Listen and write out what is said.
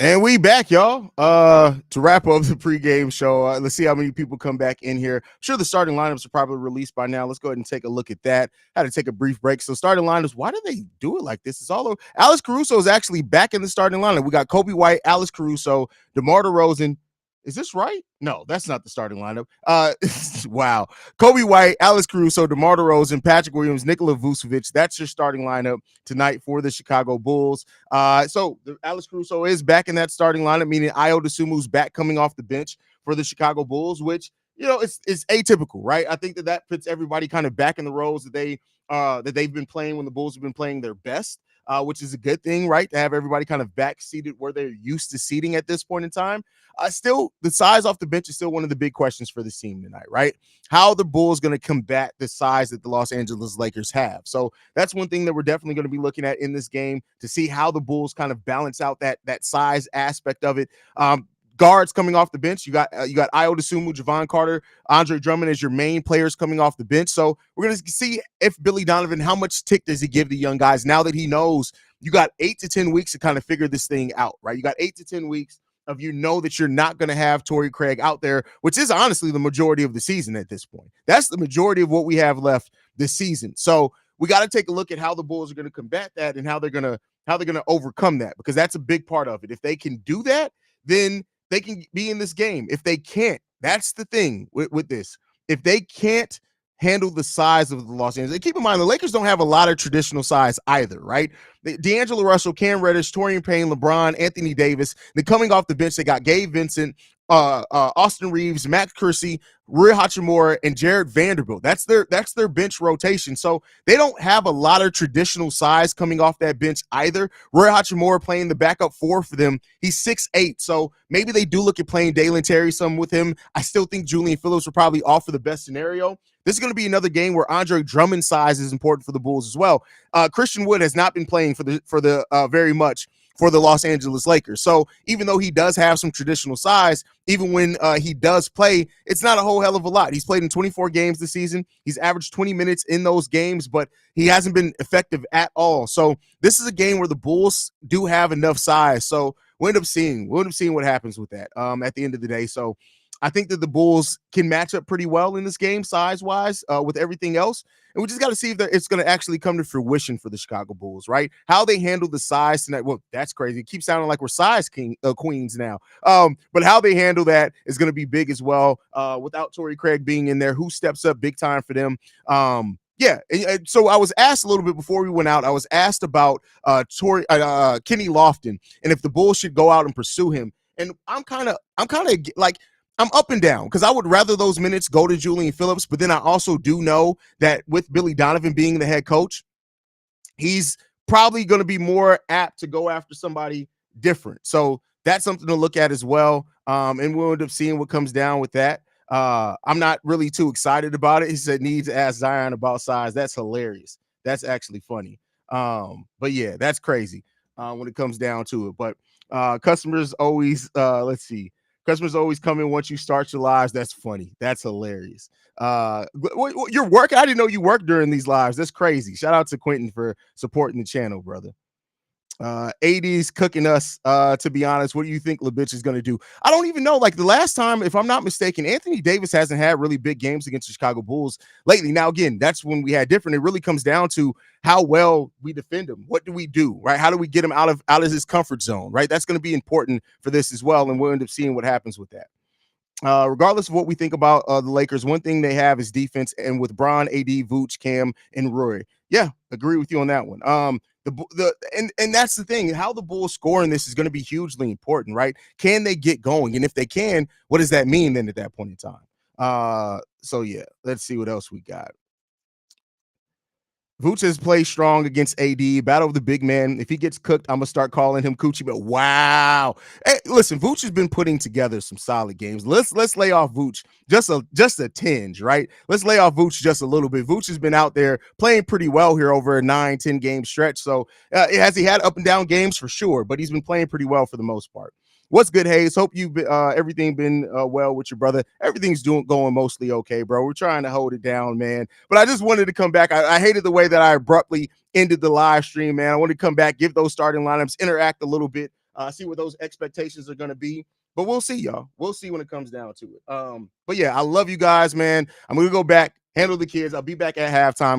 And we back, y'all. To wrap up the pregame show, let's see how many people come back in here. I'm sure the starting lineups are probably released by now. Let's go ahead and take a look at that. Had to take a brief break. So starting lineups, why do they do it like this? It's all over. Alex Caruso is actually back in the starting lineup. We got Kobe White, Alex Caruso, DeMar DeRozan. Is this right? No, that's not the starting lineup. Wow. Kobe White, Alex Caruso, DeMar DeRozan, Patrick Williams, Nikola Vucevic. That's your starting lineup tonight for the Chicago Bulls. So Alex Caruso is back in that starting lineup, meaning Ayo Dosunmu's back coming off the bench for the Chicago Bulls, which it's atypical, right? I think that puts everybody kind of back in the roles that they've been playing when the Bulls have been playing their best. Which is a good thing, right? To have everybody kind of back seated where they're used to seating at this point in time. Still, the size off the bench is still one of the big questions for this team tonight, right? How the Bulls going to combat the size that the Los Angeles Lakers have. So that's one thing that we're definitely going to be looking at in this game to see how the Bulls kind of balance out that size aspect of it. Guards coming off the bench. You got Ayo Dosunmu, Javon Carter, Andre Drummond as your main players coming off the bench. So we're going to see if Billy Donovan, how much tick does he give the young guys now that he knows you got 8 to 10 weeks to kind of figure this thing out, right? You got 8 to 10 weeks of that you're not going to have Torrey Craig out there, which is honestly the majority of the season at this point. That's the majority of what we have left this season. So we got to take a look at how the Bulls are going to combat that and how they're going to overcome that, because that's a big part of it. If they can do that, then they can be in this game. If they can't, that's the thing with this. If they can't handle the size of the Los Angeles, and keep in mind, the Lakers don't have a lot of traditional size either, right? D'Angelo Russell, Cam Reddish, Taurean Payne, LeBron, Anthony Davis. Then coming off the bench, they got Gabe Vincent, Austin Reeves, Max Kersey, Rui Hachimura, and Jared Vanderbilt. That's their bench rotation. So they don't have a lot of traditional size coming off that bench either. Rui Hachimura playing the backup 4 for them. He's 6'8", so maybe they do look at playing Dalen Terry some with him. I still think Julian Phillips will probably offer the best scenario. This is going to be another game where Andre Drummond's size is important for the Bulls as well. Christian Wood has not been playing for the very much for the Los Angeles Lakers. So even though he does have some traditional size, even when he does play, it's not a whole hell of a lot. He's played in 24 games this season. He's averaged 20 minutes in those games, but he hasn't been effective at all. So this is a game where the Bulls do have enough size. So we'll end up seeing what happens with that at the end of the day. So I think that the Bulls can match up pretty well in this game size-wise with everything else. And we just got to see if it's going to actually come to fruition for the Chicago Bulls, right? How they handle the size tonight. Well, that's crazy. It keeps sounding like we're size queens now. But how they handle that is going to be big as well. Without Torrey Craig being in there, who steps up big time for them? Yeah. So I was asked a little bit before we went out. I was asked about Kenny Lofton and if the Bulls should go out and pursue him. And I'm kind of like, I'm up and down because I would rather those minutes go to Julian Phillips, but then I also do know that with Billy Donovan being the head coach, he's probably going to be more apt to go after somebody different. So that's something to look at as well. And we'll end up seeing what comes down with that. I'm not really too excited about it. He said, need to ask Zion about size. That's hilarious. That's actually funny. But yeah, that's crazy when it comes down to it. But customers always, let's see. Customers always come in once you start your lives. That's funny. That's hilarious. You're working. I didn't know you worked during these lives. That's crazy. Shout out to Quentin for supporting the channel, brother. AD's cooking us. To be honest, what do you think LeBitch is going to do? I don't even know. Like the last time, if I'm not mistaken, Anthony Davis hasn't had really big games against the Chicago Bulls lately. Now, again, that's when we had different. It really comes down to how well we defend him. What do we do, right? How do we get him out of his comfort zone, right? That's going to be important for this as well, and we'll end up seeing what happens with that. Regardless of what we think about the Lakers, one thing they have is defense, and with Bron, AD, Vooch, Cam, and Rory. Yeah, agree with you on that one. And that's the thing. How the Bulls score in this is going to be hugely important, right? Can they get going? And if they can, what does that mean then at that point in time? So yeah, let's see what else we got. Vooch has played strong against AD. Battle of the big man. If he gets cooked, I'm gonna start calling him Coochie. But wow, hey, listen, Vooch has been putting together some solid games. Let's lay off Vooch just a tinge, right? Let's lay off Vooch just a little bit. Vooch has been out there playing pretty well here over a 9-10 game stretch. So has he had up and down games for sure? But he's been playing pretty well for the most part. What's good, Haize? Hope you've everything been well with your brother. Everything's going mostly okay, bro. We're trying to hold it down, man. But I just wanted to come back. I hated the way that I abruptly ended the live stream, man. I wanted to come back, give those starting lineups, interact a little bit see what those expectations are going to be. But we'll see, y'all. We'll see when it comes down to it. But yeah, I love you guys, man. I'm gonna go back, handle the kids. I'll be back at halftime.